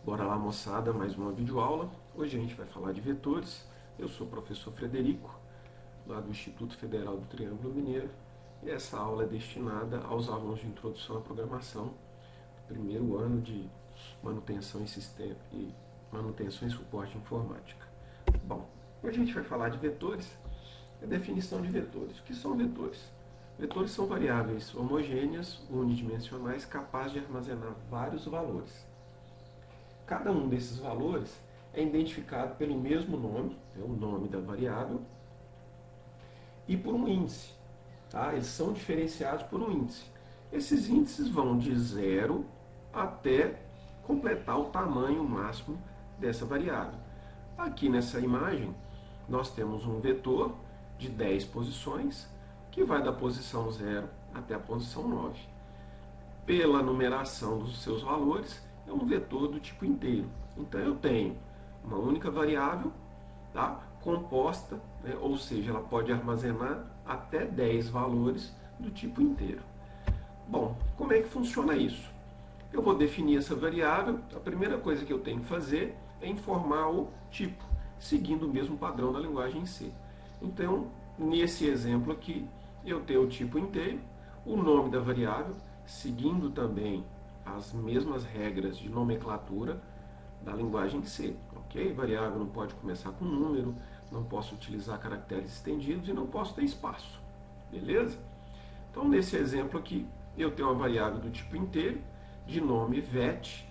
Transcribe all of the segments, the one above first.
Bora lá, moçada, mais uma videoaula. Hoje a gente vai falar de vetores. Eu sou o professor Frederico, lá do Instituto Federal do Triângulo Mineiro, e essa aula é destinada aos alunos de Introdução à Programação, do primeiro ano de manutenção em sistema e manutenção e suporte informática. Bom, hoje a gente vai falar de vetores, a definição de vetores. O que são vetores? Vetores são variáveis homogêneas, unidimensionais, capazes de armazenar vários valores. Cada um desses valores é identificado pelo mesmo nome, o nome da variável, e por um índice. Tá? Eles são diferenciados por um índice. Esses índices vão de 0 até completar o tamanho máximo dessa variável. Aqui nessa imagem, nós temos um vetor de 10 posições, que vai da posição 0 até a posição 9. Pela numeração dos seus valores, é um vetor do tipo inteiro. Então eu tenho uma única variável, tá, composta, né, ou seja, ela pode armazenar até 10 valores do tipo inteiro. Bom, como é que funciona isso? Eu vou definir essa variável, a primeira coisa que eu tenho que fazer é informar o tipo, seguindo o mesmo padrão da linguagem C. Então, nesse exemplo aqui, eu tenho o tipo inteiro, o nome da variável, seguindo também as mesmas regras de nomenclatura da linguagem C, ok? Variável não pode começar com número, não posso utilizar caracteres estendidos e não posso ter espaço, beleza? Então, nesse exemplo aqui, eu tenho uma variável do tipo inteiro, de nome vet.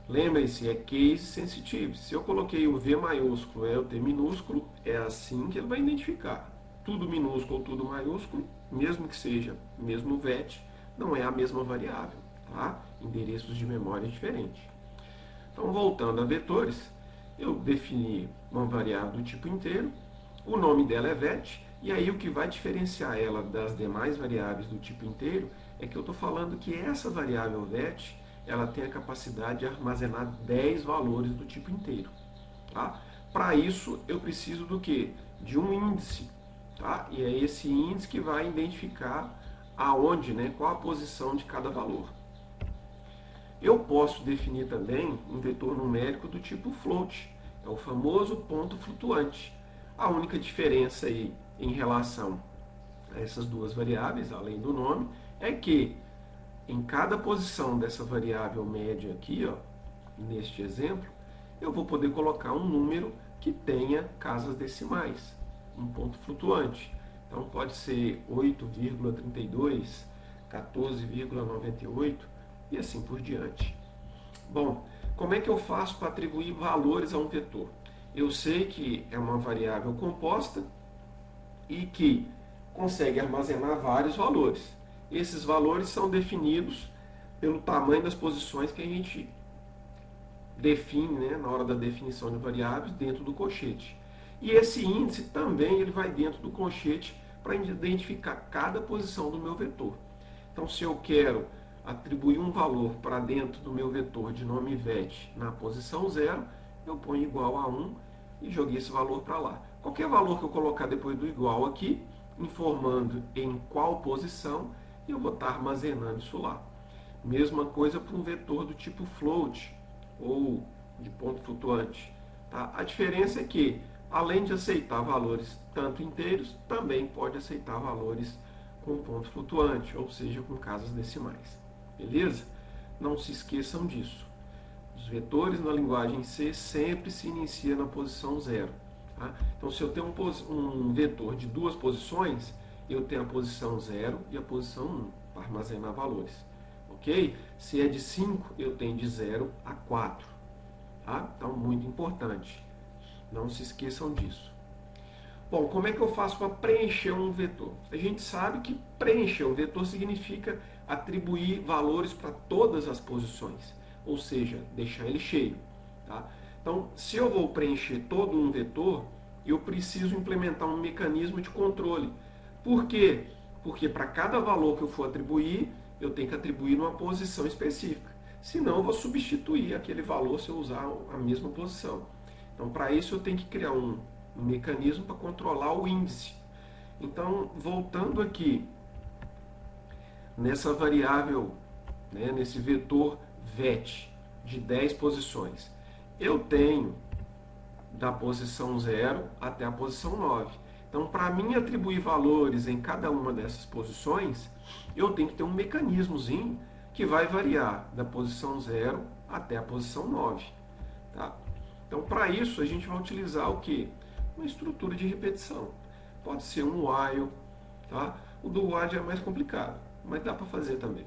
Lembre-se, é case sensitive. Se eu coloquei o V maiúsculo e o T minúsculo, é assim que ele vai identificar. Tudo minúsculo ou tudo maiúsculo, mesmo que seja mesmo vet, não é a mesma variável, tá? Endereços de memória diferentes. Então, voltando a vetores, eu defini uma variável do tipo inteiro, o nome dela é vet, e aí o que vai diferenciar ela das demais variáveis do tipo inteiro é que eu estou falando que essa variável vet, ela tem a capacidade de armazenar 10 valores do tipo inteiro. Tá? Para isso, eu preciso do quê? De um índice. Tá? E é esse índice que vai identificar aonde, né, qual a posição de cada valor. Eu posso definir também um vetor numérico do tipo float, é o famoso ponto flutuante. A única diferença aí em relação a essas duas variáveis, além do nome, é que em cada posição dessa variável média aqui, ó, neste exemplo, eu vou poder colocar um número que tenha casas decimais, um ponto flutuante. Então pode ser 8,32, 14,98 e assim por diante. Bom, como é que eu faço para atribuir valores a um vetor? Eu sei que é uma variável composta e que consegue armazenar vários valores. Esses valores são definidos pelo tamanho das posições que a gente define, né, na hora da definição de variáveis dentro do colchete. E esse índice também ele vai dentro do colchete para identificar cada posição do meu vetor. Então, se eu quero atribuir um valor para dentro do meu vetor de nome vet na posição 0, eu ponho igual a 1 e joguei esse valor para lá. Qualquer valor que eu colocar depois do igual aqui, informando em qual posição, eu vou estar armazenando isso lá. Mesma coisa para um vetor do tipo float ou de ponto flutuante. Tá? A diferença é que, além de aceitar valores tanto inteiros, também pode aceitar valores com ponto flutuante, ou seja, com casas decimais. Beleza? Não se esqueçam disso. Os vetores na linguagem C sempre se iniciam na posição 0. Tá? Então, se eu tenho um vetor de duas posições, eu tenho a posição 0 e a posição 1 para armazenar valores. Ok? Se é de 5, eu tenho de 0 a 4. Tá? Então, muito importante. Não se esqueçam disso. Bom, como é que eu faço para preencher um vetor? A gente sabe que preencher um vetor significa atribuir valores para todas as posições, ou seja, deixar ele cheio. Tá? Então, se eu vou preencher todo um vetor, eu preciso implementar um mecanismo de controle. Por quê? Porque para cada valor que eu for atribuir, eu tenho que atribuir uma posição específica. Senão, eu vou substituir aquele valor se eu usar a mesma posição. Então, para isso, eu tenho que criar um mecanismo para controlar o índice. Então, voltando aqui nessa variável, né, nesse vetor vet, de 10 posições. Eu tenho da posição 0 até a posição 9. Então, para mim atribuir valores em cada uma dessas posições, eu tenho que ter um mecanismozinho que vai variar da posição 0 até a posição 9. Tá? Então, para isso, a gente vai utilizar o quê? Uma estrutura de repetição. Pode ser um while. Tá? O do while já é mais complicado, mas dá para fazer também.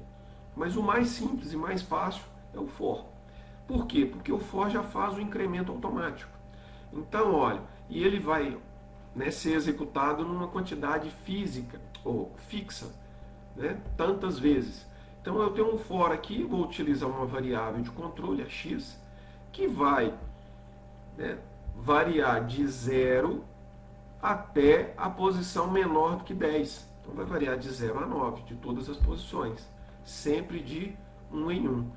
Mas o mais simples e mais fácil é o for. Por quê? Porque o for já faz o incremento automático. Então, olha, e ele vai, né, ser executado numa quantidade física ou fixa, né, tantas vezes. Então eu tenho um for aqui, vou utilizar uma variável de controle, a x, que vai, né, variar de 0 até a posição menor do que 10. Então vai variar de 0 a 9, de todas as posições, sempre de 1 em 1.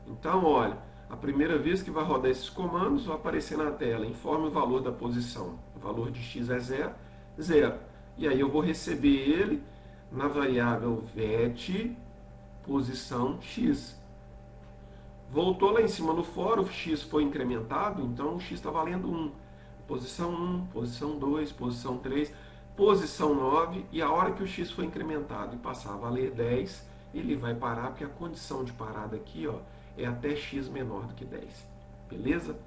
Então, olha, a primeira vez que vai rodar esses comandos, vai aparecer na tela, informe o valor da posição. O valor de x é 0, 0. E aí eu vou receber ele na variável vet posição x. Voltou lá em cima no for, o x foi incrementado, então o x está valendo 1. Posição 1, posição 2, posição 3, posição 9, e a hora que o x foi incrementado e passar a valer 10, ele vai parar, porque a condição de parada aqui, ó, é até x menor do que 10. Beleza?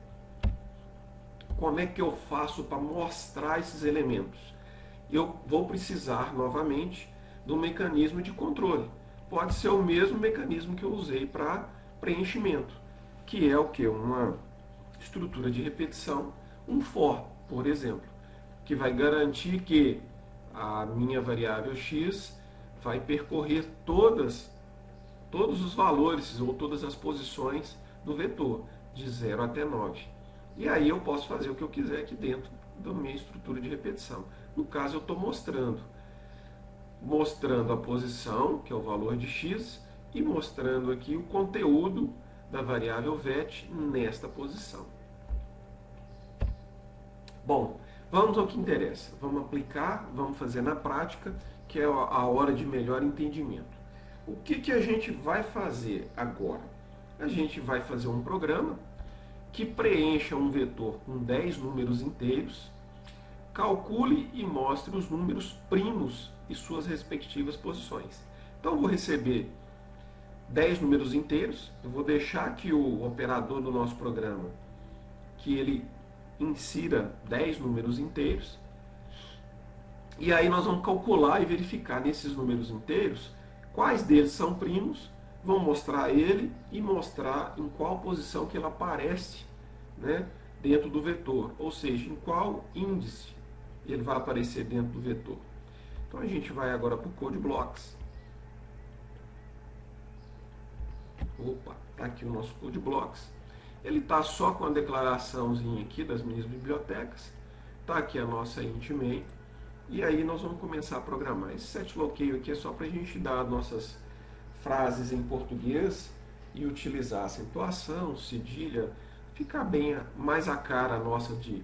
Como é que eu faço para mostrar esses elementos? Eu vou precisar, novamente, do mecanismo de controle. Pode ser o mesmo mecanismo que eu usei para preenchimento, que é o que? Uma estrutura de repetição, um for, por exemplo, que vai garantir que a minha variável x vai percorrer todos os valores ou todas as posições do vetor, de 0 até 9. E aí eu posso fazer o que eu quiser aqui dentro da minha estrutura de repetição. No caso, eu estou mostrando a posição, que é o valor de x, e mostrando aqui o conteúdo da variável vet nesta posição. Bom, vamos ao que interessa. Vamos aplicar, vamos fazer na prática, que é a hora de melhor entendimento. O que a gente vai fazer agora? A gente vai fazer um programa que preencha um vetor com 10 números inteiros, calcule e mostre os números primos e suas respectivas posições. Então, eu vou receber 10 números inteiros, eu vou deixar que o operador do nosso programa, que ele insira 10 números inteiros, e aí nós vamos calcular e verificar nesses números inteiros quais deles são primos, vão mostrar ele e mostrar em qual posição que ele aparece, né, dentro do vetor, ou seja, em qual índice ele vai aparecer dentro do vetor. Então a gente vai agora para o Code Blocks. Opa, está aqui o nosso Code Blocks. Ele está só com a declaraçãozinha aqui das minhas bibliotecas. Está aqui a nossa int main. E aí nós vamos começar a programar. Esse set loqueio aqui é só para a gente dar nossas frases em português e utilizar acentuação, cedilha, ficar bem mais a cara nossa de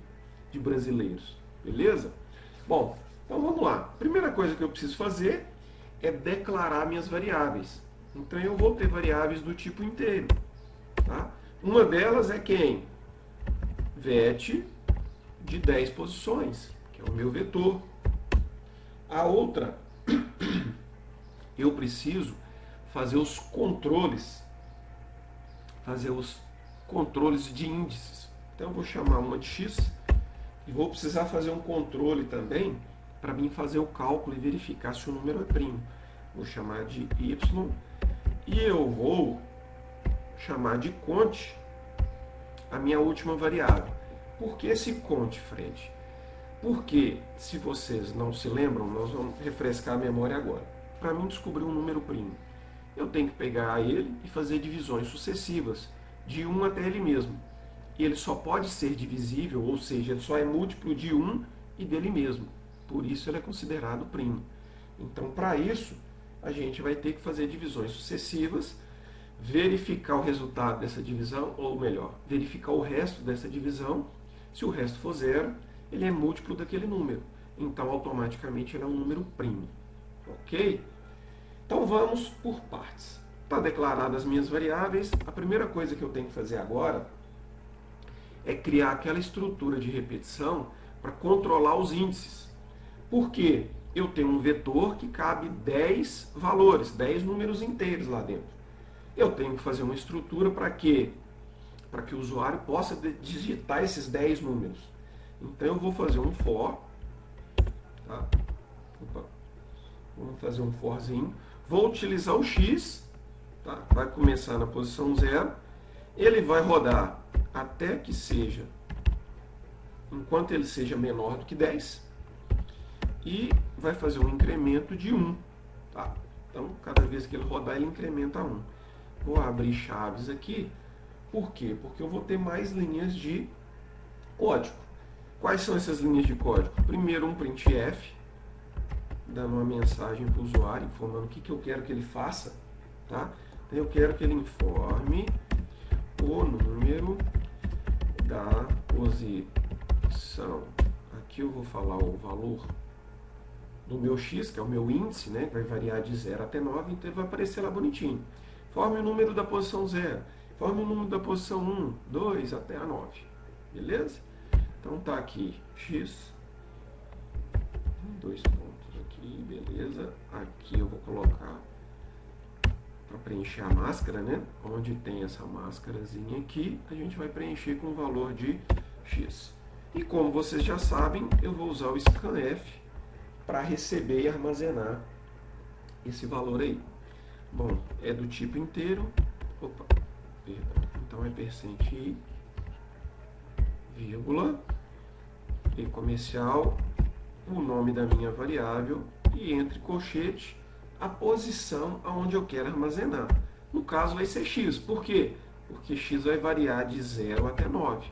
brasileiros. Beleza? Bom, então vamos lá. Primeira coisa que eu preciso fazer é declarar minhas variáveis. Então eu vou ter variáveis do tipo inteiro. Tá? Uma delas é quem? Vet de 10 posições, que é o meu vetor. A outra, eu preciso fazer os controles de índices. Então eu vou chamar uma de x e vou precisar fazer um controle também para mim fazer o cálculo e verificar se o número é primo. Vou chamar de y e eu vou chamar de cont a minha última variável. Por que esse cont, Fred? Porque, se vocês não se lembram, nós vamos refrescar a memória agora. Para mim descobrir um número primo, eu tenho que pegar ele e fazer divisões sucessivas, de 1 até ele mesmo. E ele só pode ser divisível, ou seja, ele só é múltiplo de 1 e dele mesmo. Por isso ele é considerado primo. Então, para isso, a gente vai ter que fazer divisões sucessivas, verificar o resultado dessa divisão, ou melhor, verificar o resto dessa divisão. Se o resto for 0, ele é múltiplo daquele número. Então, automaticamente, ele é um número primo. Ok? Então, vamos por partes. Está declaradas as minhas variáveis. A primeira coisa que eu tenho que fazer agora é criar aquela estrutura de repetição para controlar os índices. Por quê? Eu tenho um vetor que cabe 10 valores, 10 números inteiros lá dentro. Eu tenho que fazer uma estrutura para quê? Para que o usuário possa digitar esses 10 números. Então eu vou fazer um for, tá? Opa. Vamos fazer um forzinho. Vou utilizar o x, tá? Vai começar na posição 0. Ele vai rodar até que seja, enquanto ele seja menor do que 10. E vai fazer um incremento de 1. Tá? Então, cada vez que ele rodar, ele incrementa 1. Vou abrir chaves aqui. Por quê? Porque eu vou ter mais linhas de código. Quais são essas linhas de código? Primeiro, um printf, dando uma mensagem para o usuário, informando o que eu quero que ele faça. Tá? Então, eu quero que ele informe o número da posição. Aqui eu vou falar o valor do meu x, que é o meu índice, né, que vai variar de 0 até 9, então ele vai aparecer lá bonitinho. Forme o número da posição 0, forme o número da posição 1, 2 até a 9. Beleza? Então tá aqui x, 2 pontos aqui, beleza. Aqui eu vou colocar para preencher a máscara, né? Onde tem essa máscarazinha aqui, a gente vai preencher com o valor de x. E como vocês já sabem, eu vou usar o scanf para receber e armazenar esse valor aí. Bom, é do tipo inteiro. Opa, perdão. Então é percent i, vírgula, e comercial, o nome da minha variável e entre colchete a posição aonde eu quero armazenar. No caso vai ser x. Por quê? Porque x vai variar de 0 até 9.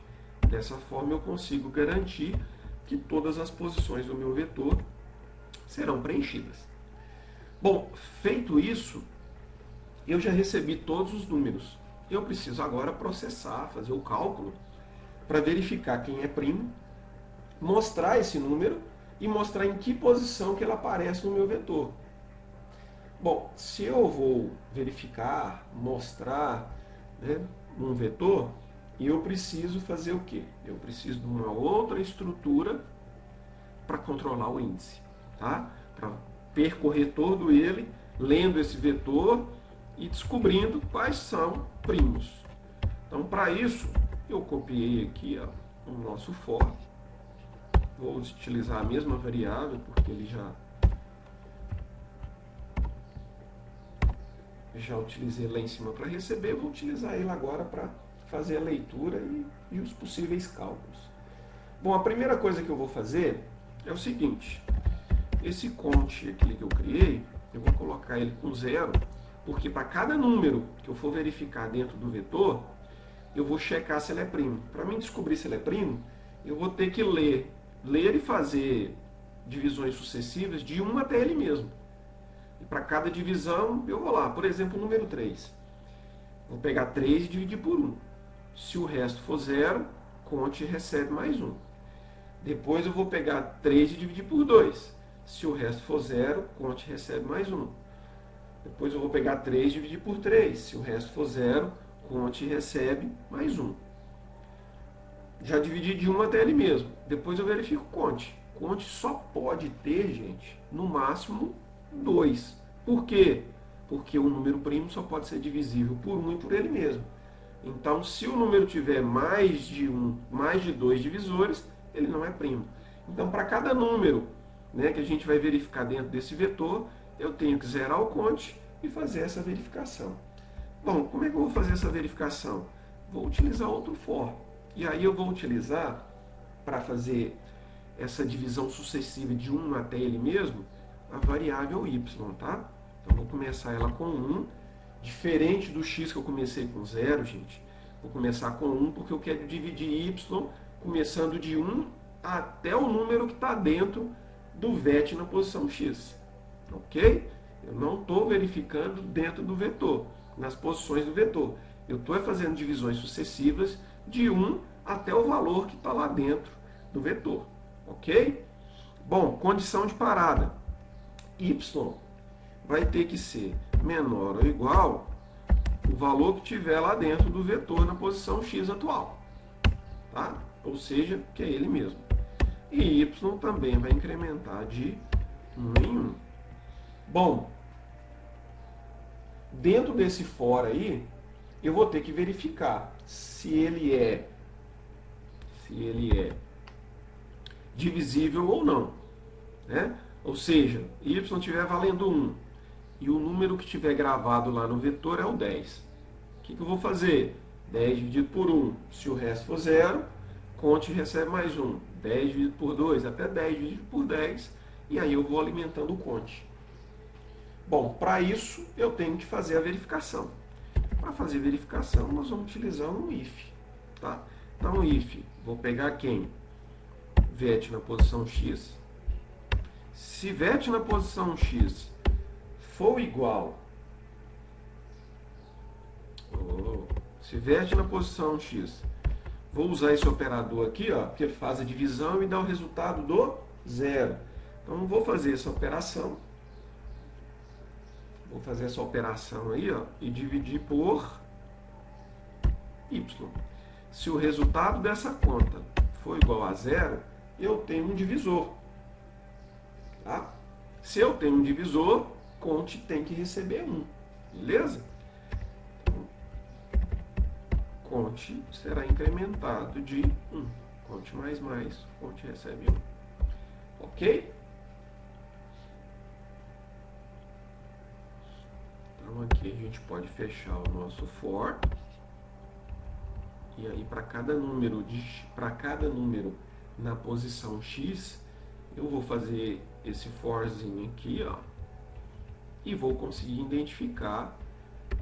Dessa forma eu consigo garantir que todas as posições do meu vetor serão preenchidas. Bom, feito isso, eu já recebi todos os números. Eu preciso agora processar, fazer o cálculo, para verificar quem é primo, mostrar esse número e mostrar em que posição que ele aparece no meu vetor. Bom, se eu vou verificar, mostrar, né, um vetor, eu preciso fazer o quê? Eu preciso de uma outra estrutura para controlar o índice. Tá? Para percorrer todo ele, lendo esse vetor e descobrindo quais são primos. Então, para isso, eu copiei aqui, ó, o nosso for. Vou utilizar a mesma variável, porque ele já utilizei lá em cima para receber. Vou utilizar ele agora para fazer a leitura e os possíveis cálculos. Bom, a primeira coisa que eu vou fazer é o seguinte. Esse cont aqui que eu criei, eu vou colocar ele com 0, porque para cada número que eu for verificar dentro do vetor, eu vou checar se ele é primo. Para mim descobrir se ele é primo, eu vou ter que ler e fazer divisões sucessivas de 1 até ele mesmo. E para cada divisão, eu vou lá, por exemplo, o número 3. Vou pegar 3 e dividir por 1. Se o resto for 0, cont recebe mais 1. Depois eu vou pegar 3 e dividir por 2. Se o resto for 0, cont recebe mais 1. Depois eu vou pegar 3 e dividir por 3. Se o resto for 0, cont recebe mais 1. Já dividi de 1 até ele mesmo. Depois eu verifico cont. Cont só pode ter, gente, no máximo 2. Por quê? Porque o número primo só pode ser divisível por 1 e por ele mesmo. Então, se o número tiver mais de 1, mais de 2 divisores, ele não é primo. Então, para cada número, né, que a gente vai verificar dentro desse vetor, eu tenho que zerar o cont e fazer essa verificação. Bom, como é que eu vou fazer essa verificação? Vou utilizar outro for. E aí eu vou utilizar, para fazer essa divisão sucessiva de 1 até ele mesmo, a variável y, tá? Então, vou começar ela com 1, diferente do x que eu comecei com 0, gente. Vou começar com 1 porque eu quero dividir y começando de 1 até o número que está dentro do VET na posição x. Ok? Eu não estou verificando dentro do vetor, nas posições do vetor. Eu estou fazendo divisões sucessivas de 1 até o valor que está lá dentro do vetor. Ok? Bom, condição de parada. Y vai ter que ser menor ou igual o valor que tiver lá dentro do vetor na posição x atual. Tá? Ou seja, que é ele mesmo. E y também vai incrementar de 1 em 1. Bom, dentro desse for aí, eu vou ter que verificar se ele é divisível ou não. Né? Ou seja, y estiver valendo 1 e o número que estiver gravado lá no vetor é o 10. O que eu vou fazer? 10 dividido por 1, se o resto for 0, conte e recebe mais 1. 10 dividido por 2, até 10 dividido por 10, e aí eu vou alimentando o conte. Bom, para isso eu tenho que fazer a verificação. Para fazer a verificação, nós vamos utilizar um if. Tá? Então, if, vou pegar quem? Vet na posição x. Se vet na posição x for igual, se vet na posição x, vou usar esse operador aqui, ó, que faz a divisão e me dá o resultado do 0. Então, vou fazer essa operação. Vou fazer essa operação aí, ó, e dividir por y. Se o resultado dessa conta for igual a 0, eu tenho um divisor. Tá? Se eu tenho um divisor, conte tem que receber 1. Beleza? Então, conte será incrementado de 1. Conte mais, conte recebe 1. Ok? Então aqui a gente pode fechar o nosso for. E aí para cada número na posição x, eu vou fazer esse forzinho aqui, ó, e vou conseguir identificar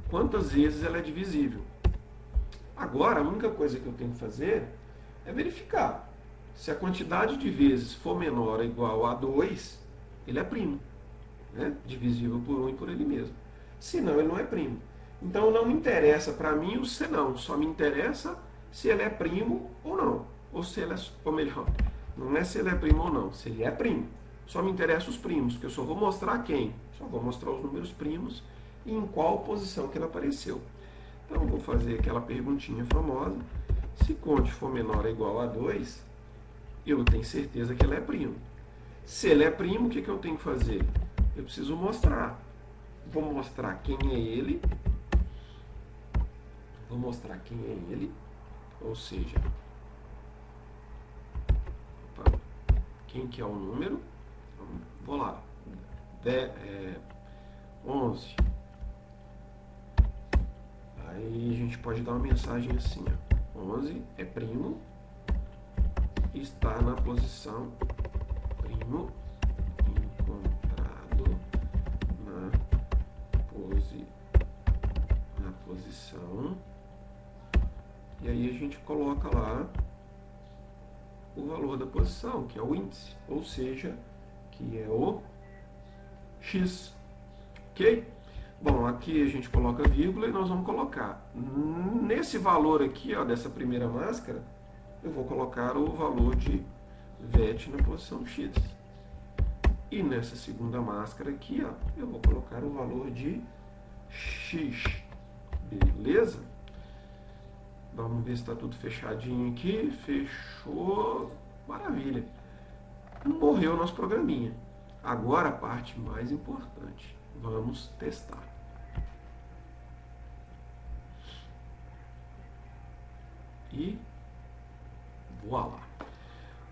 quantas vezes ela é divisível. Agora, a única coisa que eu tenho que fazer é verificar. Se a quantidade de vezes for menor ou igual a 2, ele é primo, né? Divisível por 1 e por ele mesmo. Se não, ele não é primo. Então, não me interessa para mim o senão, só me interessa se ele é primo ou não. Ou se ele é, ou melhor, não é se ele é primo ou não, se ele é primo. Só me interessa os primos, porque eu só vou mostrar quem. Só vou mostrar os números primos e em qual posição que ele apareceu. Então, eu vou fazer aquela perguntinha famosa. Se conte for menor ou igual a 2, eu tenho certeza que ele é primo. Se ele é primo, o que eu tenho que fazer? Eu preciso mostrar. Vou mostrar quem é ele. Vou mostrar quem é ele. Ou seja, quem que é o número? Vou lá. 11. Aí a gente pode dar uma mensagem assim, ó. 11 é primo, está na posição primo encontrado na posição, e aí a gente coloca lá o valor da posição, que é o índice, ou seja, que é o x, ok? Bom, aqui a gente coloca vírgula e nós vamos colocar, nesse valor aqui, ó, dessa primeira máscara, eu vou colocar o valor de vet na posição x. E nessa segunda máscara aqui, ó, eu vou colocar o valor de x. Beleza? Vamos ver se está tudo fechadinho aqui. Fechou. Maravilha. Morreu o nosso programinha. Agora a parte mais importante. Vamos testar. E voilá.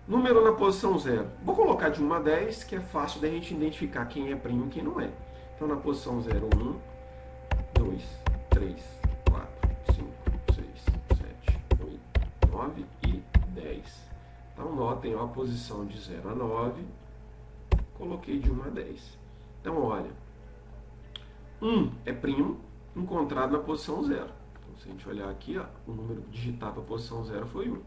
Número na posição 0. Vou colocar de 1 a 10, que é fácil da gente identificar quem é primo e quem não é. Então, na posição 0, 1, 2, 3, 4, 5, 6, 7, 8, 9 e 10. Então, notem ó, a posição de 0 a 9. Coloquei de 1 a 10. Então, olha. 1 é primo encontrado na posição 0. Então, se a gente olhar aqui, ó, o número digitado para a posição 0 foi 1.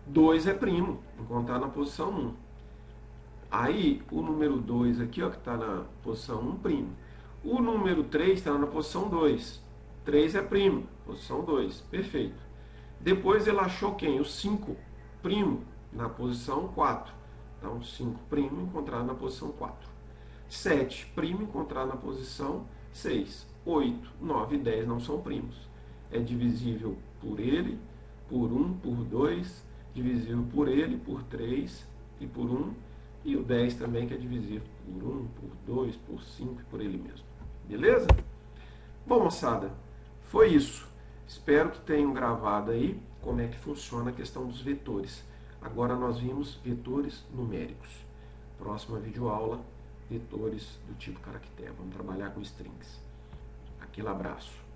2 é primo, encontrado na posição 1. Aí, o número 2 aqui, ó, que está na posição 1, primo. O número 3 está na posição 2. 3 é primo, posição 2. Perfeito. Depois ele achou quem? O 5, primo, na posição 4. Então, 5 primo encontrado na posição 4. 7 primo encontrado na posição 6. 8, 9 e 10 não são primos. É divisível por ele, por 1, por 2, divisível por ele, por 3 e por 1. E o 10 também, que é divisível por 1, por 2, por 5 e por ele mesmo. Beleza? Bom, moçada, foi isso. Espero que tenham gravado aí como é que funciona a questão dos vetores. Agora nós vimos vetores numéricos. Próxima videoaula, vetores do tipo caractere. Vamos trabalhar com strings. Aquele abraço.